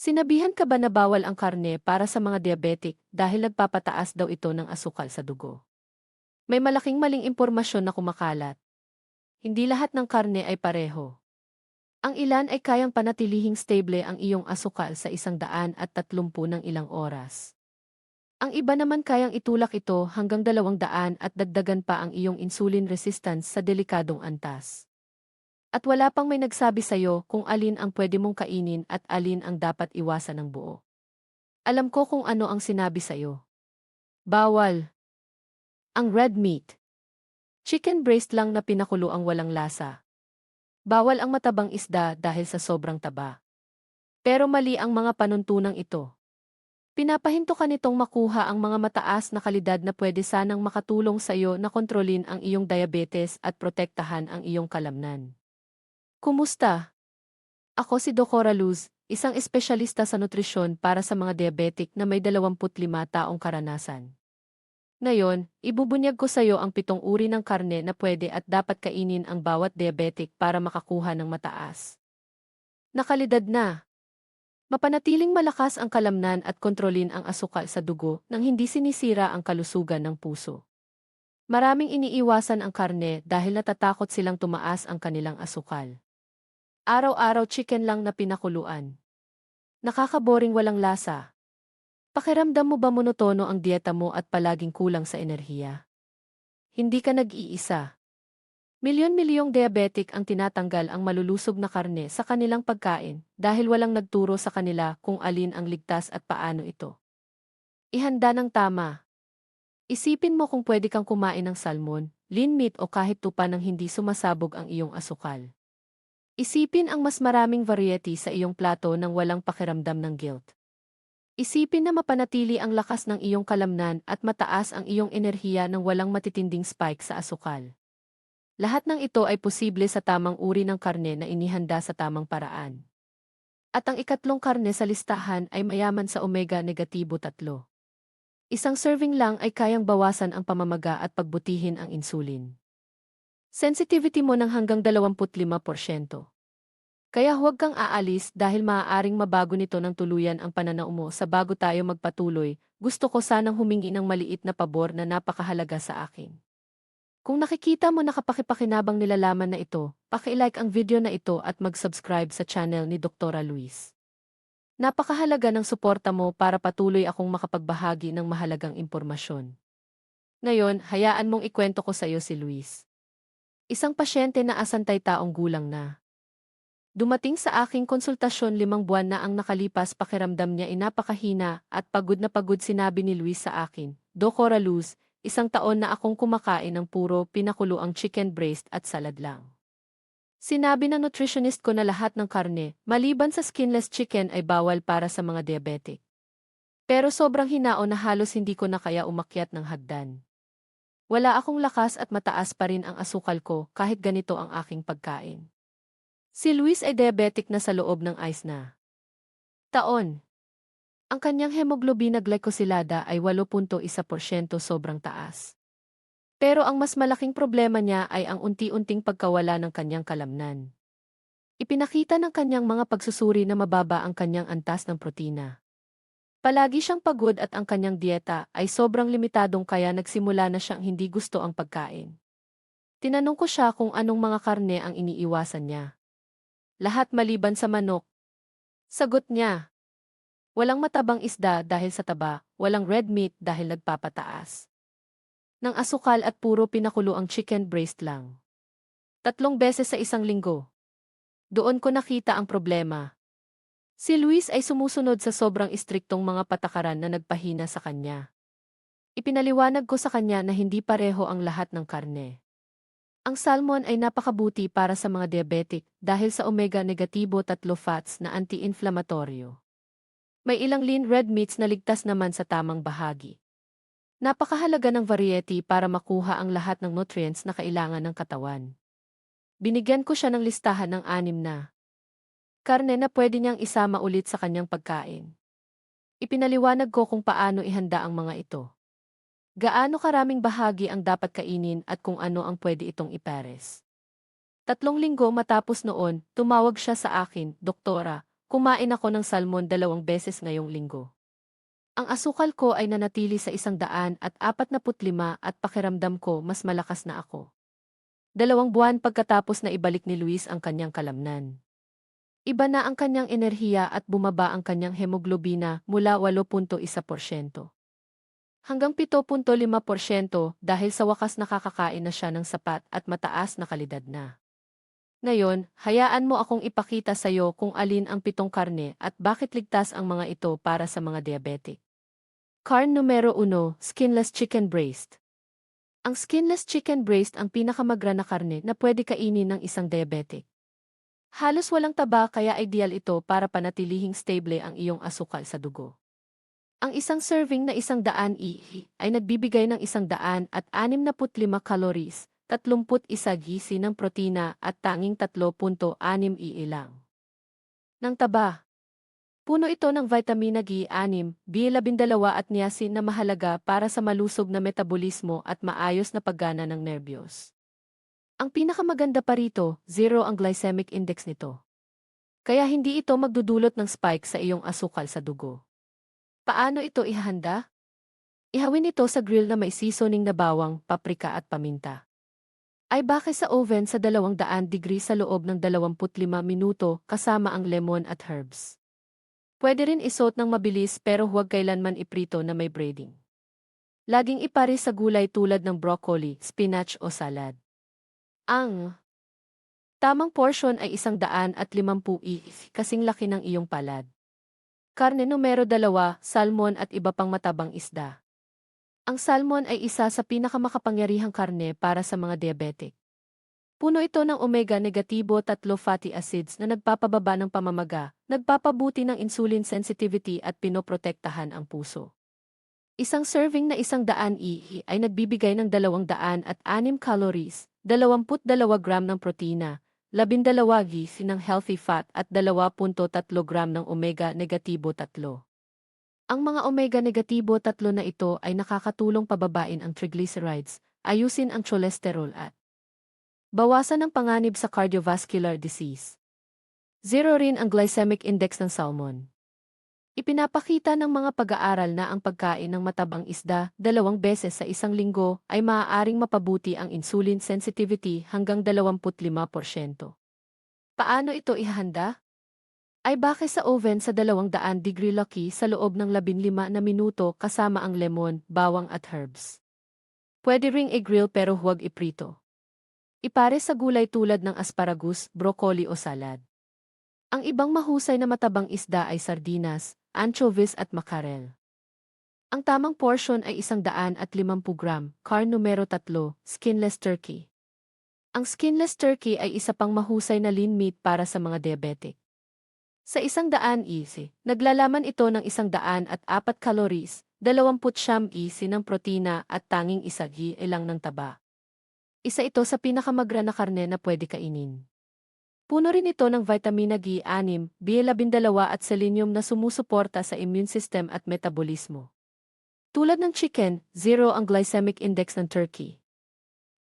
Sinabihan ka ba na bawal ang karne para sa mga diabetic dahil nagpapataas daw ito ng asukal sa dugo? May malaking maling impormasyon na kumakalat. Hindi lahat ng karne ay pareho. Ang ilan ay kayang panatilihing stable ang iyong asukal sa 130 ng ilang oras. Ang iba naman kayang itulak ito hanggang 200 at dagdagan pa ang iyong insulin resistance sa delikadong antas. At wala pang may nagsabi sa'yo kung alin ang pwede mong kainin at alin ang dapat iwasan ng buo. Alam ko kung ano ang sinabi sa'yo. Bawal. Ang red meat. Chicken breast lang na pinakulo ang walang lasa. Bawal ang matabang isda dahil sa sobrang taba. Pero mali ang mga panuntunang ito. Pinapahinto ka nitong makuha ang mga mataas na kalidad na pwede sanang makatulong sa iyo na kontrolin ang iyong diabetes at protektahan ang iyong kalamnan. Kumusta? Ako si Dokora Luz, isang espesyalista sa nutrisyon para sa mga diabetic na may 25 taong karanasan. Ngayon, ibubunyag ko sa iyo ang 7 uri ng karne na pwede at dapat kainin ang bawat diabetic para makakuha ng mataas na kalidad na. Mapanatiling malakas ang kalamnan at kontrolin ang asukal sa dugo nang hindi sinisira ang kalusugan ng puso. Maraming iniiwasan ang karne dahil natatakot silang tumaas ang kanilang asukal. Araw-araw chicken lang na pinakuluan. Nakakaboring walang lasa. Pakiramdam mo ba monotono ang dieta mo at palaging kulang sa enerhiya? Hindi ka nag-iisa. Milyon-milyong diabetic ang tinatanggal ang malulusog na karne sa kanilang pagkain dahil walang nagturo sa kanila kung alin ang ligtas at paano ito ihanda ng tama. Isipin mo kung pwede kang kumain ng salmon, lean meat o kahit tupa nang hindi sumasabog ang iyong asukal. Isipin ang mas maraming variety sa iyong plato nang walang pakiramdam ng guilt. Isipin na mapanatili ang lakas ng iyong kalamnan at mataas ang iyong enerhiya nang walang matitinding spike sa asukal. Lahat ng ito ay posible sa tamang uri ng karne na inihanda sa tamang paraan. At ang ikatlong karne sa listahan ay mayaman sa omega-3. Isang serving lang ay kayang bawasan ang pamamaga at pagbutihin ang insulin. Sensitivity mo ng hanggang 25%. Kaya huwag kang aalis dahil maaaring mabago nito ng tuluyan ang pananaw mo sa bago tayo magpatuloy. Gusto ko sanang humingi ng maliit na pabor na napakahalaga sa akin. Kung nakikita mo na kapakipakinabang nilalaman na ito, paki-like ang video na ito at mag-subscribe sa channel ni Doktora Luis. Napakahalaga ng suporta mo para patuloy akong makapagbahagi ng mahalagang impormasyon. Ngayon, hayaan mong ikwento ko sa iyo si Luis. Isang pasyente na asantay taong gulang na. Dumating sa aking konsultasyon 5 buwan na ang nakalipas pakiramdam niya ay napakahina at na pagod sinabi ni Luis sa akin, Dokora Luz, 1 taon na akong kumakain ng puro pinakulo ang chicken breast at salad lang. Sinabi ng nutritionist ko na lahat ng karne, maliban sa skinless chicken ay bawal para sa mga diabetic. Pero sobrang hinao na halos hindi ko na kaya umakyat ng hagdan. Wala akong lakas at mataas pa rin ang asukal ko kahit ganito ang aking pagkain. Si Luis ay diabetic na sa loob ng 6 taon. Ang kanyang hemoglobina glycosilada ay 8.1% sobrang taas. Pero ang mas malaking problema niya ay ang unti-unting pagkawala ng kanyang kalamnan. Ipinakita ng kanyang mga pagsusuri na mababa ang kanyang antas ng protina. Palagi siyang pagod at ang kanyang dieta ay sobrang limitadong kaya nagsimula na siyang hindi gusto ang pagkain. Tinanong ko siya kung anong mga karne ang iniiwasan niya. Lahat maliban sa manok. Sagot niya. Walang matabang isda dahil sa taba, walang red meat dahil nagpapataas ng asukal at puro pinakulo ang chicken breast lang. 3 beses sa isang linggo. Doon ko nakita ang problema. Si Luis ay sumusunod sa sobrang istriktong mga patakaran na nagpahina sa kanya. Ipinaliwanag ko sa kanya na hindi pareho ang lahat ng karne. Ang salmon ay napakabuti para sa mga diabetic dahil sa omega-3 fats na anti-inflamatoryo. May ilang lean red meats na ligtas naman sa tamang bahagi. Napakahalaga ng variety para makuha ang lahat ng nutrients na kailangan ng katawan. Binigyan ko siya ng listahan ng 6 na karne na pwede niyang isama ulit sa kanyang pagkain. Ipinaliwanag ko kung paano ihanda ang mga ito. Gaano karaming bahagi ang dapat kainin at kung ano ang pwede itong ipares. 3 linggo matapos noon, tumawag siya sa akin, Doktora, kumain ako ng salmon 2 beses ngayong linggo. Ang asukal ko ay nanatili sa 145 at pakiramdam ko mas malakas na ako. 2 buwan pagkatapos na ibalik ni Luis ang kanyang kalamnan. Iba na ang kanyang enerhiya at bumaba ang kanyang hemoglobina mula 8.1% hanggang 7.5% dahil sa wakas nakakakain na siya ng sapat at mataas na kalidad na. Ngayon, hayaan mo akong ipakita sa iyo kung alin ang 7 karne at bakit ligtas ang mga ito para sa mga diabetic. Karne numero 1, skinless chicken breast. Ang skinless chicken breast ang pinakamagra na karne na pwede kainin ng isang diabetic. Halos walang taba kaya ideal ito para panatilihing stable ang iyong asukal sa dugo. Ang isang serving na 100 ay nagbibigay ng 165 calories, 31 gizi ng protina at tanging 3.6 lang ng taba. Puno ito ng vitamina G6, B12 at niacin na mahalaga para sa malusog na metabolismo at maayos na paggana ng nerbiyos. Ang pinakamaganda pa rito, 0 ang glycemic index nito. Kaya hindi ito magdudulot ng spike sa iyong asukal sa dugo. Paano ito ihahanda? Ihawin ito sa grill na may seasoning na bawang, paprika at paminta. Ay bake sa oven sa 200 degrees sa loob ng 25 minuto kasama ang lemon at herbs. Pwede rin isot ng mabilis pero huwag kailanman iprito na may breading. Laging ipares sa gulay tulad ng broccoli, spinach o salad. Ang tamang portion ay 150 kasing laki ng iyong palad. Karne numero 2, salmon at iba pang matabang isda. Ang salmon ay isa sa pinakamakapangyarihang karne para sa mga diabetic. Puno ito ng omega-3 fatty acids na nagpapababa ng pamamaga, nagpapabuti ng insulin sensitivity at pinoprotektahan ang puso. Isang serving na 100 ay nagbibigay ng 206 calories, 22 gram ng protina, 12 gizi ng healthy fat at 2.3 gram ng omega-3. Ang mga omega-3 na ito ay nakakatulong pababain ang triglycerides, ayusin ang cholesterol at bawasan ang panganib sa cardiovascular disease. 0 rin ang glycemic index ng salmon. Ipinapakita ng mga pag-aaral na ang pagkain ng matabang isda 2 beses sa isang linggo ay maaaring mapabuti ang insulin sensitivity hanggang 25%. Paano ito ihahanda? Ay bake sa oven sa 200 degree loki sa loob ng 15 na minuto kasama ang lemon, bawang at herbs. Pwede ring i-grill pero huwag iprito. Ipare sa gulay tulad ng asparagus, broccoli o salad. Ang ibang mahusay na matabang isda ay sardinas, anchovies at mackerel. Ang tamang portion ay 150 gram, karne numero 3, skinless turkey. Ang skinless turkey ay isa pang mahusay na lean meat para sa mga diabetic. Sa 100 naglalaman ito ng 104 calories, 29 ng protina at tanging 1 lang ng taba. Isa ito sa pinakamagra na karne na pwede kainin. Puno rin ito ng vitamina G6, B12 at selenium na sumusuporta sa immune system at metabolismo. Tulad ng chicken, 0 ang glycemic index ng turkey.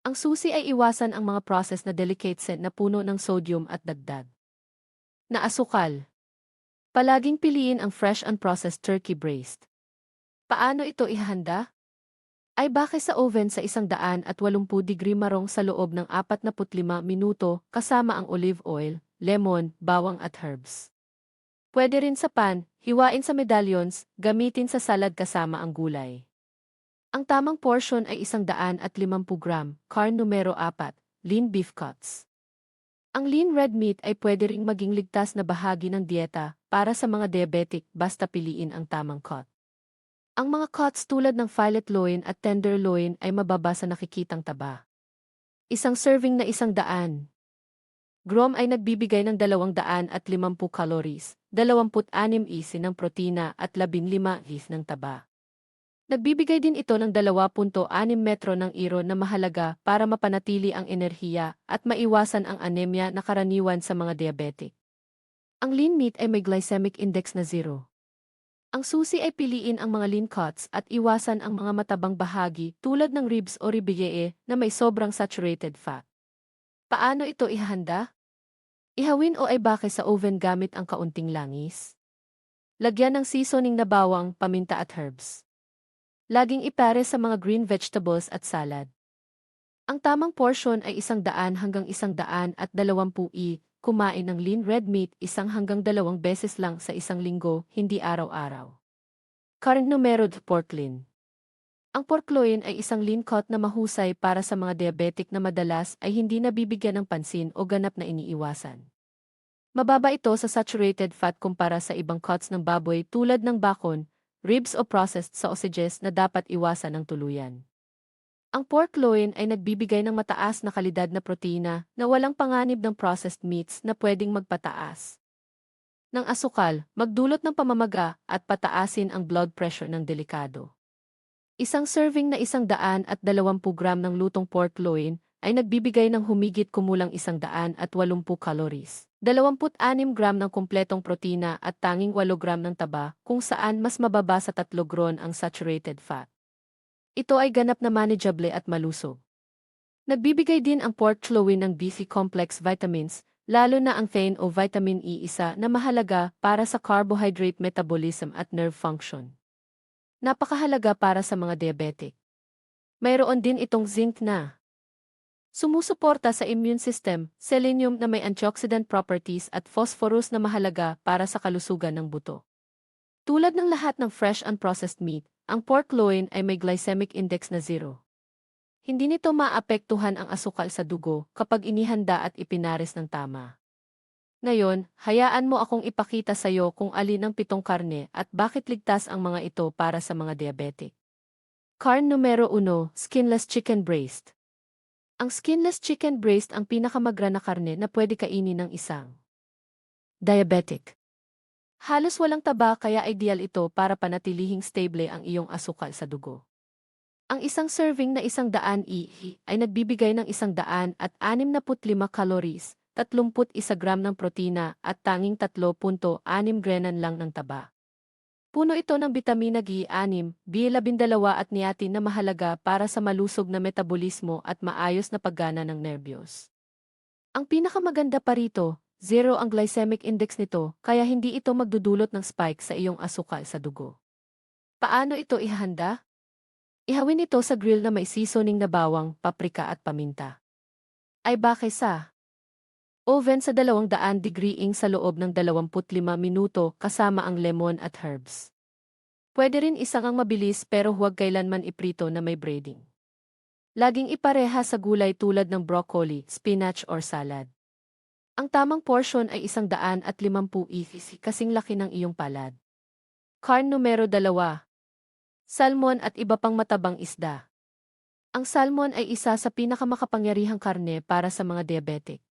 Ang susi ay iwasan ang mga processed na delicatessen na puno ng sodium at dagdag na asukal. Palaging piliin ang fresh unprocessed turkey breast. Paano ito ihahanda? Ay bake sa oven sa 180 degree marong sa loob ng 45 minuto kasama ang olive oil, lemon, bawang at herbs. Pwede rin sa pan, hiwain sa medallions, gamitin sa salad kasama ang gulay. Ang tamang portion ay 150 gram, karne numero 4, lean beef cuts. Ang lean red meat ay pwede ring maging ligtas na bahagi ng dieta para sa mga diabetic basta piliin ang tamang cut. Ang mga cuts tulad ng fillet loin at tenderloin ay mababa sa nakikitang taba. Isang serving na 100 gram ay nagbibigay ng 250 calories, 26 ng protina at 15 ng taba. Nagbibigay din ito ng 2.6 metro ng iron na mahalaga para mapanatili ang enerhiya at maiwasan ang anemia na karaniwan sa mga diabetic. Ang lean meat ay may glycemic index na 0. Ang susi ay piliin ang mga lean cuts at iwasan ang mga matabang bahagi tulad ng ribs o ribeye na may sobrang saturated fat. Paano ito ihahanda? Ihawin o ay bake sa oven gamit ang kaunting langis. Lagyan ng seasoning na bawang, paminta at herbs. Laging ipare sa mga green vegetables at salad. Ang tamang portion ay 100 hanggang 120 kumain ng lean red meat 1 hanggang 2 beses lang sa isang linggo, hindi araw-araw. Current numero 2 pork loin. Ang pork loin ay isang lean cut na mahusay para sa mga diabetic na madalas ay hindi nabibigyan ng pansin o ganap na iniiwasan. Mababa ito sa saturated fat kumpara sa ibang cuts ng baboy tulad ng bacon, ribs o processed sausages na dapat iwasan ng tuluyan. Ang pork loin ay nagbibigay ng mataas na kalidad na protina na walang panganib ng processed meats na pwedeng magpataas ng asukal, magdulot ng pamamaga at pataasin ang blood pressure ng delikado. Isang serving na 120 gram ng lutong pork loin ay nagbibigay ng humigit kumulang 180 calories. 26 gram ng kumpletong protina at tanging 8 gram ng taba kung saan mas mababa sa 3 gron ang saturated fat. Ito ay ganap na manageable at malusog. Nagbibigay din ang pork loin ng BC complex vitamins, lalo na ang thein o vitamin E1 na mahalaga para sa carbohydrate metabolism at nerve function. Napakahalaga para sa mga diabetic. Mayroon din itong zinc na sumusuporta sa immune system, selenium na may antioxidant properties at phosphorus na mahalaga para sa kalusugan ng buto. Tulad ng lahat ng fresh unprocessed meat, ang pork loin ay may glycemic index na 0. Hindi nito maapektuhan ang asukal sa dugo kapag inihanda at ipinares ng tama. Ngayon, hayaan mo akong ipakita sa iyo kung alin ang 7 karne at bakit ligtas ang mga ito para sa mga diabetic. Karne numero 1, skinless chicken breast. Ang skinless chicken breast ang pinakamagra na karne na pwede kainin ng isang diabetic. Halos walang taba kaya ideal ito para panatilihing stable ang iyong asukal sa dugo. Ang isang serving na 100 ay nagbibigay ng 165 calories, 31 gram ng protina at tanging 3.6 granan lang ng taba. Puno ito ng bitamina G6, B12 at niacin na mahalaga para sa malusog na metabolismo at maayos na paggana ng nerbiyos. Ang pinakamaganda pa rito, 0 ang glycemic index nito kaya hindi ito magdudulot ng spike sa iyong asukal sa dugo. Paano ito ihanda? Ihawin ito sa grill na may seasoning na bawang, paprika at paminta. Ay bake sa oven sa 200 degree sa loob ng 25 minuto kasama ang lemon at herbs. Pwede rin isang mabilis pero huwag kailanman iprito na may breading. Laging ipareha sa gulay tulad ng broccoli, spinach or salad. Ang tamang portion ay 150 kasing laki ng iyong palad. Karne numero 2. Salmon at iba pang matabang isda. Ang salmon ay isa sa pinakamakapangyarihang karne para sa mga diabetic.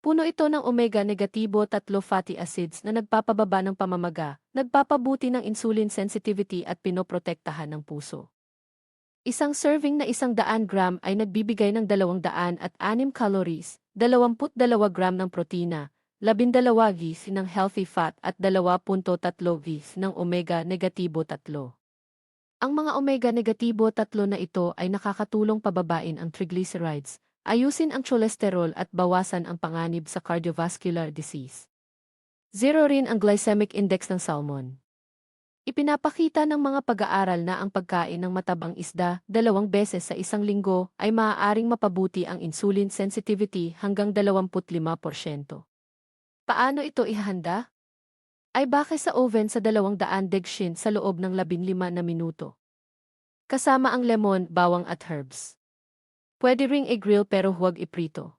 Puno ito ng omega-3 fatty acids na nagpapababa ng pamamaga, nagpapabuti ng insulin sensitivity at pinoprotektahan ng puso. Isang serving na 100 gram ay nagbibigay ng 206 calories, 22 gram ng protina, 12 gs ng healthy fat at 2.3 gs ng omega-3. Ang mga omega-3 na ito ay nakakatulong pababain ang triglycerides, ayusin ang cholesterol at bawasan ang panganib sa cardiovascular disease. 0 rin ang glycemic index ng salmon. Ipinapakita ng mga pag-aaral na ang pagkain ng matabang isda 2 beses sa isang linggo ay maaaring mapabuti ang insulin sensitivity hanggang 25%. Paano ito ihanda? Ay bake sa oven sa 200 degshin sa loob ng 15 na minuto. Kasama ang lemon, bawang at herbs. Pwede ring i-grill pero huwag iprito.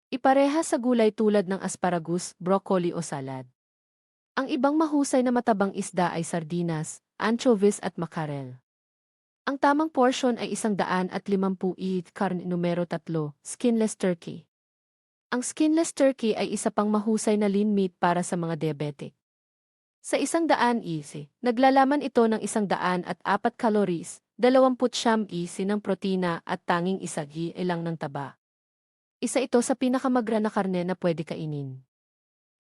Ipareha sa gulay tulad ng asparagus, broccoli o salad. Ang ibang mahusay na matabang isda ay sardinas, anchovies at mackerel. Ang tamang portion ay 150. Karne numero 3, skinless turkey. Ang skinless turkey ay isa pang mahusay na lean meat para sa mga diabetic. Sa 100 naglalaman ito ng 104 calories, 29 ng protina at tanging 1 lang ng taba. Isa ito sa pinakamagra na karne na pwede kainin.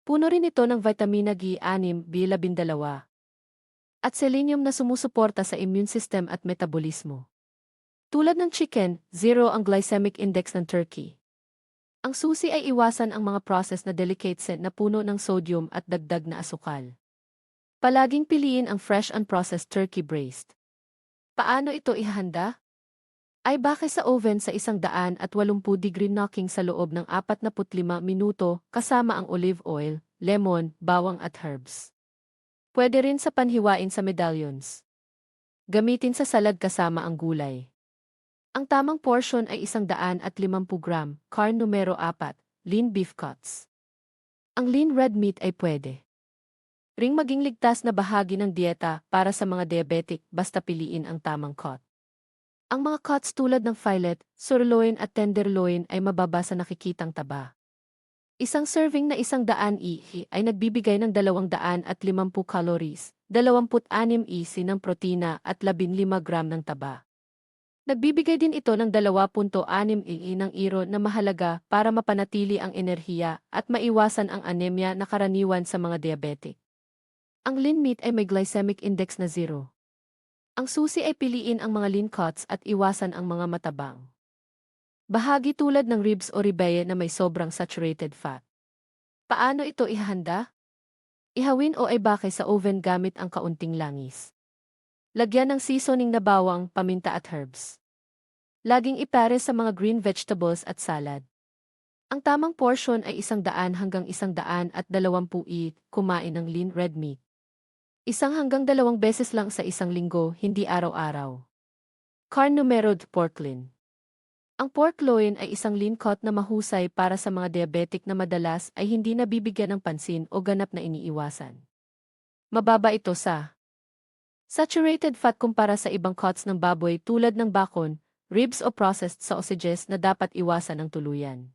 Puno rin ito ng vitamina G6, B12 at selenium na sumusuporta sa immune system at metabolismo. Tulad ng chicken, 0 ang glycemic index ng turkey. Ang susi ay iwasan ang mga processed na delicatessen na puno ng sodium at dagdag na asukal. Palaging piliin ang fresh unprocessed turkey breast. Paano ito ihanda? Ay bake sa oven sa 180 degree knocking sa loob ng 45 minuto kasama ang olive oil, lemon, bawang at herbs. Pwede rin sa panhiwain sa medallions. Gamitin sa salad kasama ang gulay. Ang tamang portion ay 150 gram, carne numero 4, lean beef cuts. Ang lean red meat ay pwede ring maging ligtas na bahagi ng dieta para sa mga diabetic basta piliin ang tamang cut. Ang mga cuts tulad ng fillet, sirloin at tenderloin ay mababa sa nakikitang taba. Isang serving na 100 ay nagbibigay ng 250 calories, 26 ng protina at 15 gram ng taba. Nagbibigay din ito ng 2.6 ng iro na mahalaga para mapanatili ang enerhiya at maiwasan ang anemia na karaniwan sa mga diabetic. Ang lean meat ay may glycemic index na 0. Ang susi ay piliin ang mga lean cuts at iwasan ang mga matabang bahagi tulad ng ribs o ribeye na may sobrang saturated fat. Paano ito ihanda? Ihawin o ibake sa oven gamit ang kaunting langis. Lagyan ng seasoning na bawang, paminta at herbs. Laging ipare sa mga green vegetables at salad. Ang tamang portion ay 100 hanggang 120 kumain ng lean red meat. 1 hanggang 2 beses lang sa isang linggo, hindi araw-araw. Carne numero 2 pork loin. Ang pork loin ay isang lean cut na mahusay para sa mga diabetic na madalas ay hindi nabibigyan ng pansin o ganap na iniiwasan. Mababa ito sa saturated fat kumpara sa ibang cuts ng baboy tulad ng bacon, ribs o processed sausages na dapat iwasan ng tuluyan.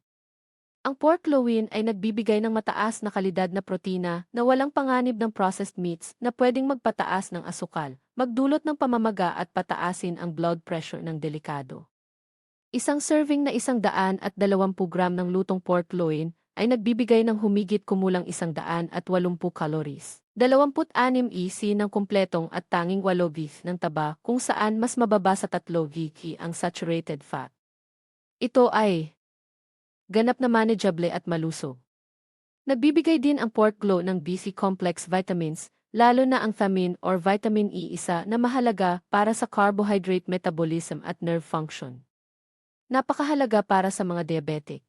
Ang pork loin ay nagbibigay ng mataas na kalidad na protina na walang panganib ng processed meats na pwedeng magpataas ng asukal, magdulot ng pamamaga at pataasin ang blood pressure ng delikado. Isang serving na 120 gram ng lutong pork loin ay nagbibigay ng humigit kumulang 180 calories. 26 ng kumpletong at tanging 8 ng taba kung saan mas mababa sa 3 ang saturated fat. Ito ay ganap na manageable at malusog. Nagbibigay din ang pork glow ng BC complex vitamins, lalo na ang thiamine or vitamin E1 na mahalaga para sa carbohydrate metabolism at nerve function. Napakahalaga para sa mga diabetic.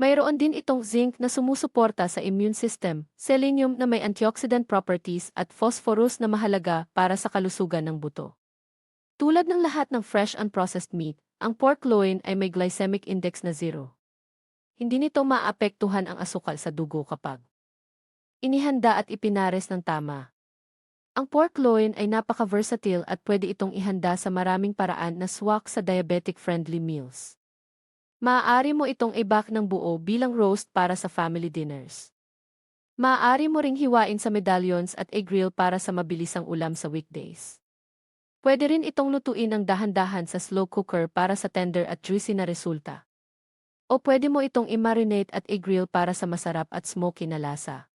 Mayroon din itong zinc na sumusuporta sa immune system, selenium na may antioxidant properties at phosphorus na mahalaga para sa kalusugan ng buto. Tulad ng lahat ng fresh unprocessed meat, ang pork loin ay may glycemic index na 0. Hindi nito maapektuhan ang asukal sa dugo kapag inihanda at ipinares ng tama. Ang pork loin ay napaka-versatile at pwede itong ihanda sa maraming paraan na swak sa diabetic-friendly meals. Maaari mo itong i-bake ng buo bilang roast para sa family dinners. Maaari mo ring hiwain sa medallions at i-grill para sa mabilisang ulam sa weekdays. Pwede rin itong lutuin ng dahan-dahan sa slow cooker para sa tender at juicy na resulta. O pwede mo itong i-marinate at i-grill para sa masarap at smoky na lasa.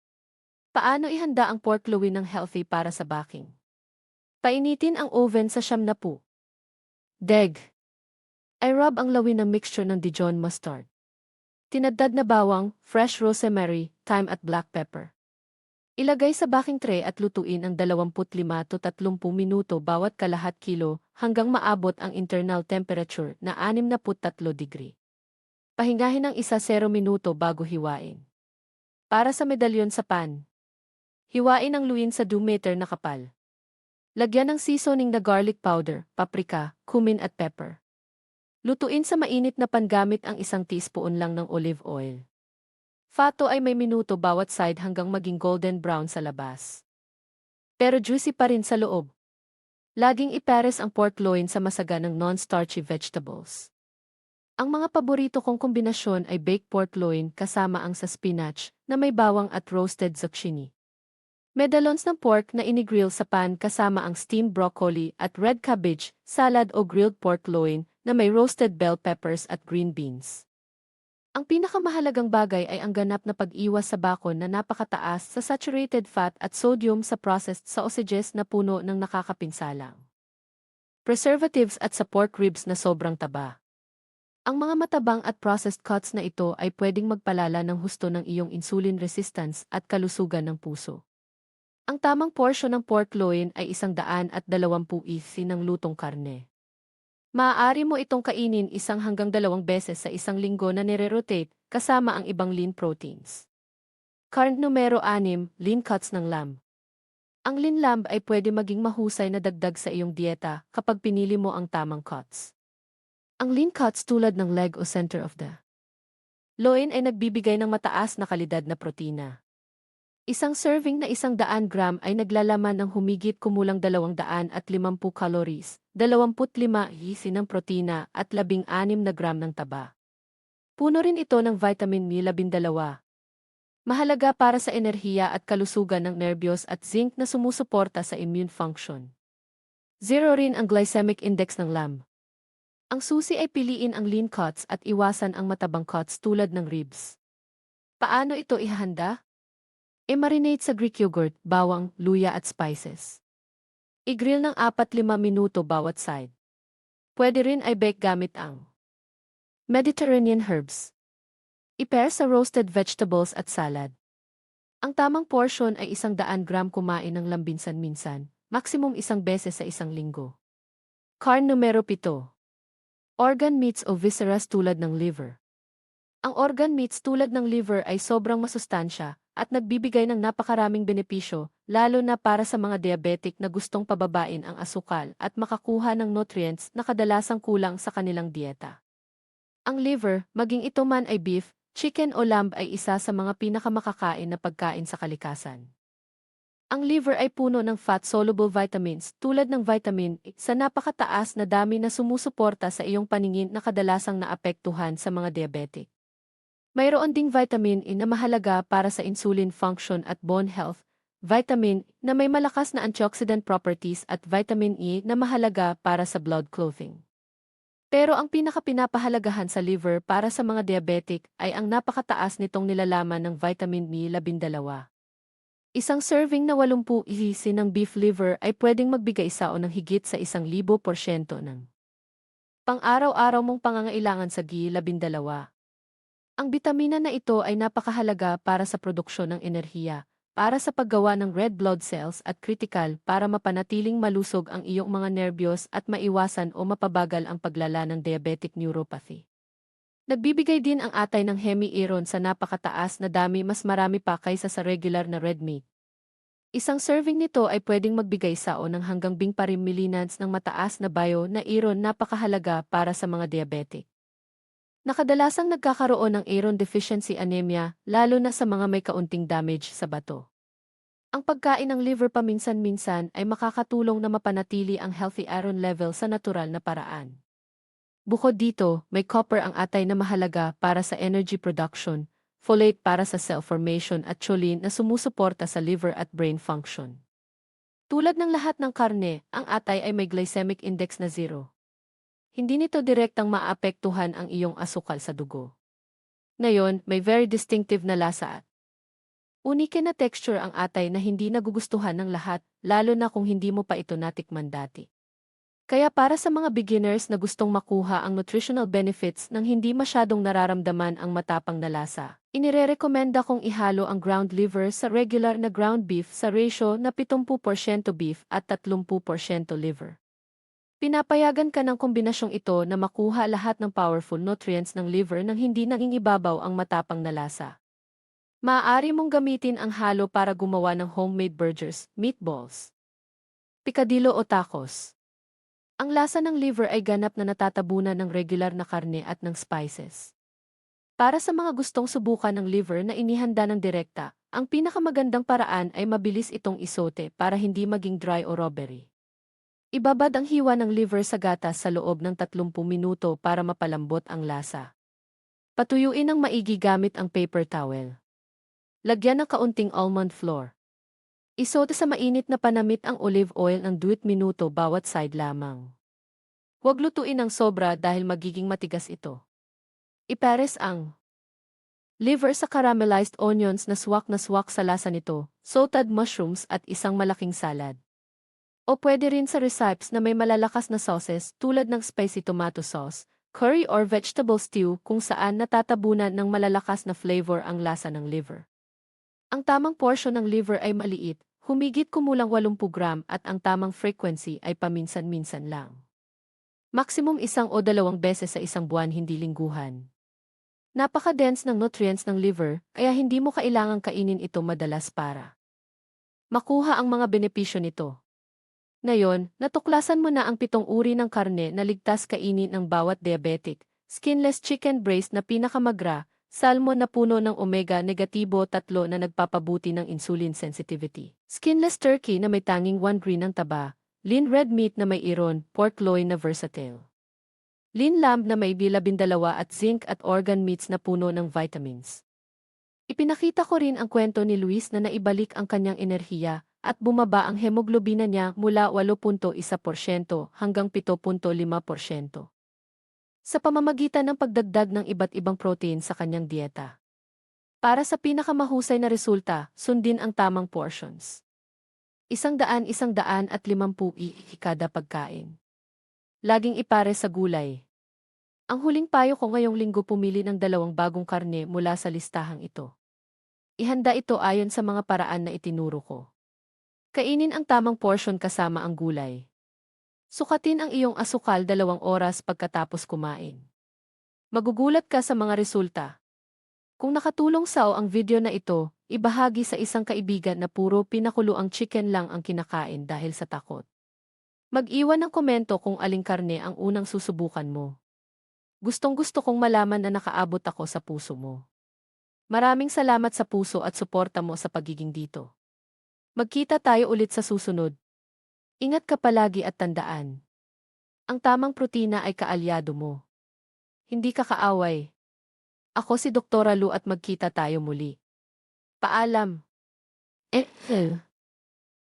Paano ihanda ang pork loin ng healthy para sa baking? Painitin ang oven sa 70 deg. I-rub ang lawin ng mixture ng Dijon mustard. Tinadtad na bawang, fresh rosemary, thyme at black pepper. Ilagay sa baking tray at lutuin ang 25 to 30 minuto bawat kalahat kilo hanggang maabot ang internal temperature na 63 degree. Pahingahin ng 10 minuto bago hiwain. Para sa medalyon sa pan. Hiwain ang luin sa 2 meter na kapal. Lagyan ng seasoning na garlic powder, paprika, cumin at pepper. Lutuin sa mainit na pan gamit ang 1 teaspoon lang ng olive oil. Fato ay may minuto bawat side hanggang maging golden brown sa labas. Pero juicy pa rin sa loob. Laging ipares ang pork loin sa masaganang non-starchy vegetables. Ang mga paborito kong kombinasyon ay baked pork loin kasama ang sa spinach na may bawang at roasted zucchini. Medallions ng pork na inigrill sa pan kasama ang steamed broccoli at red cabbage, salad o grilled pork loin na may roasted bell peppers at green beans. Ang pinakamahalagang bagay ay ang ganap na pag-iwas sa bakon na napakataas sa saturated fat at sodium sa processed sausages na puno ng nakakapinsalang preservatives at sa pork ribs na sobrang taba. Ang mga matabang at processed cuts na ito ay pwedeng magpalala ng husto ng iyong insulin resistance at kalusugan ng puso. Ang tamang porsyon ng pork loin ay 120 isi ng lutong karne. Maaari mo itong kainin 1 hanggang 2 beses sa isang linggo na nire-rotate kasama ang ibang lean proteins. Carn numero 6, lean cuts ng lamb. Ang lean lamb ay pwede maging mahusay na dagdag sa iyong dieta kapag pinili mo ang tamang cuts. Ang lean cuts tulad ng leg o center of the loin ay nagbibigay ng mataas na kalidad na protina. Isang serving na 100 gram ay naglalaman ng humigit kumulang 250 calories, 25 isi ng protina at 16 na gram ng taba. Puno rin ito ng vitamin B12. Mahalaga para sa enerhiya at kalusugan ng nerbiyos at zinc na sumusuporta sa immune function. 0 rin ang glycemic index ng lamb. Ang susi ay piliin ang lean cuts at iwasan ang matabang cuts tulad ng ribs. Paano ito ihahanda? I-marinate sa Greek yogurt, bawang, luya at spices. I-grill ng 4-5 minuto bawat side. Pwede rin ay bake gamit ang Mediterranean herbs. I-pair sa roasted vegetables at salad. Ang tamang portion ay 100 gram kumain ng lambinsan-minsan, maximum 1 beses sa isang linggo. Carn numero 7. Organ meats o visceras tulad ng liver. Ang organ meats tulad ng liver ay sobrang masustansya at nagbibigay ng napakaraming benepisyo, lalo na para sa mga diabetic na gustong pababain ang asukal at makakuha ng nutrients na kadalasang kulang sa kanilang dieta. Ang liver, maging ito man ay beef, chicken o lamb ay isa sa mga pinakamakakain na pagkain sa kalikasan. Ang liver ay puno ng fat-soluble vitamins tulad ng vitamin E sa napakataas na dami na sumusuporta sa iyong paningin na kadalasang naapektuhan sa mga diabetic. Mayroon ding vitamin E na mahalaga para sa insulin function at bone health, vitamin E na may malakas na antioxidant properties at vitamin E na mahalaga para sa blood clotting. Pero ang pinakapinapahalagahan sa liver para sa mga diabetic ay ang napakataas nitong nilalaman ng vitamin B12. Isang serving na 80 isi ng beef liver ay pwedeng magbigay sao ng higit sa 1,000% ng pang-araw-araw mong pangangailangan sa B12. Ang bitamina na ito ay napakahalaga para sa produksyon ng enerhiya, para sa paggawa ng red blood cells at critical para mapanatiling malusog ang iyong mga nerbiyos at maiwasan o mapabagal ang paglala ng diabetic neuropathy. Nagbibigay din ang atay ng hemi-iron sa napakataas na dami, mas marami pa kaysa sa regular na red meat. Isang serving nito ay pwedeng magbigay sao ng hanggang 20 milliamps ng mataas na bio na iron, napakahalaga para sa mga diabetic. Nakadalasang nagkakaroon ng iron deficiency anemia, lalo na sa mga may kaunting damage sa bato. Ang pagkain ng liver paminsan-minsan ay makakatulong na mapanatili ang healthy iron level sa natural na paraan. Bukod dito, may copper ang atay na mahalaga para sa energy production, folate para sa cell formation at choline na sumusuporta sa liver at brain function. Tulad ng lahat ng karne, ang atay ay may glycemic index na 0. Hindi nito direktang maapektuhan ang iyong asukal sa dugo. Ngayon, may very distinctive na lasa at unike na texture ang atay na hindi nagugustuhan ng lahat, lalo na kung hindi mo pa ito natikman dati. Kaya para sa mga beginners na gustong makuha ang nutritional benefits nang hindi masyadong nararamdaman ang matapang na lasa, inirerekomenda kong ihalo ang ground liver sa regular na ground beef sa ratio na 70% beef at 30% liver. Pinapayagan ka ng kombinasyong ito na makuha lahat ng powerful nutrients ng liver nang hindi nangingibabaw ang matapang na lasa. Maaari mong gamitin ang halo para gumawa ng homemade burgers, meatballs, picadillo o tacos. Ang lasa ng liver ay ganap na natatabunan ng regular na karne at ng spices. Para sa mga gustong subukan ng liver na inihanda ng direkta, ang pinakamagandang paraan ay mabilis itong isote para hindi maging dry o rubbery. Ibabad ang hiwa ng liver sa gatas sa loob ng 30 minuto para mapalambot ang lasa. Patuyuin ng maigi gamit ang paper towel. Lagyan ng kaunting almond flour. Isote sa mainit na panamit ang olive oil ng 2 minuto bawat side lamang. Huwag lutuin ng sobra dahil magiging matigas ito. Ipares ang liver sa caramelized onions na swak sa lasa nito, sauteed mushrooms at isang malaking salad. O pwede rin sa recipes na may malalakas na sauces tulad ng spicy tomato sauce, curry or vegetable stew kung saan natatabunan ng malalakas na flavor ang lasa ng liver. Ang tamang porsyon ng liver ay maliit, humigit kumulang 80 gram at ang tamang frequency ay paminsan-minsan lang. Maximum 1 o 2 beses sa isang buwan, hindi lingguhan. Napaka-dense ng nutrients ng liver, kaya hindi mo kailangang kainin ito madalas para makuha ang mga benepisyo nito. Ngayon, natuklasan mo na ang 7 uri ng karne na ligtas kainin ng bawat diabetic: skinless chicken breast na pinakamagra, salmon na puno ng omega-3 na nagpapabuti ng insulin sensitivity, skinless turkey na may tanging 1 grain ng taba, lean red meat na may iron, pork loin na versatile, lean lamb na may B12 at zinc at organ meats na puno ng vitamins. Ipinakita ko rin ang kwento ni Luis na naibalik ang kanyang enerhiya at bumaba ang hemoglobina niya mula 8.1% hanggang 7.5% sa pamamagitan ng pagdagdag ng iba't ibang protein sa kanyang dieta. Para sa pinakamahusay na resulta, sundin ang tamang portions. 100-150 kada pagkain. Laging ipare sa gulay. Ang huling payo ko ngayong linggo: pumili ng 2 bagong karne mula sa listahang ito. Ihanda ito ayon sa mga paraan na itinuro ko. Kainin ang tamang portion kasama ang gulay. Sukatin ang iyong asukal 2 oras pagkatapos kumain. Magugulat ka sa mga resulta. Kung nakatulong sa'yo ang video na ito, ibahagi sa isang kaibigan na puro pinakuloang chicken lang ang kinakain dahil sa takot. Mag-iwan ng komento kung aling karne ang unang susubukan mo. Gustong-gusto kong malaman na nakaabot ako sa puso mo. Maraming salamat sa puso at suporta mo sa pagiging dito. Magkita tayo ulit sa susunod. Ingat ka palagi at tandaan, ang tamang protina ay kaalyado mo. Hindi ka kaaway. Ako si Dr. Lu at magkita tayo muli. Paalam.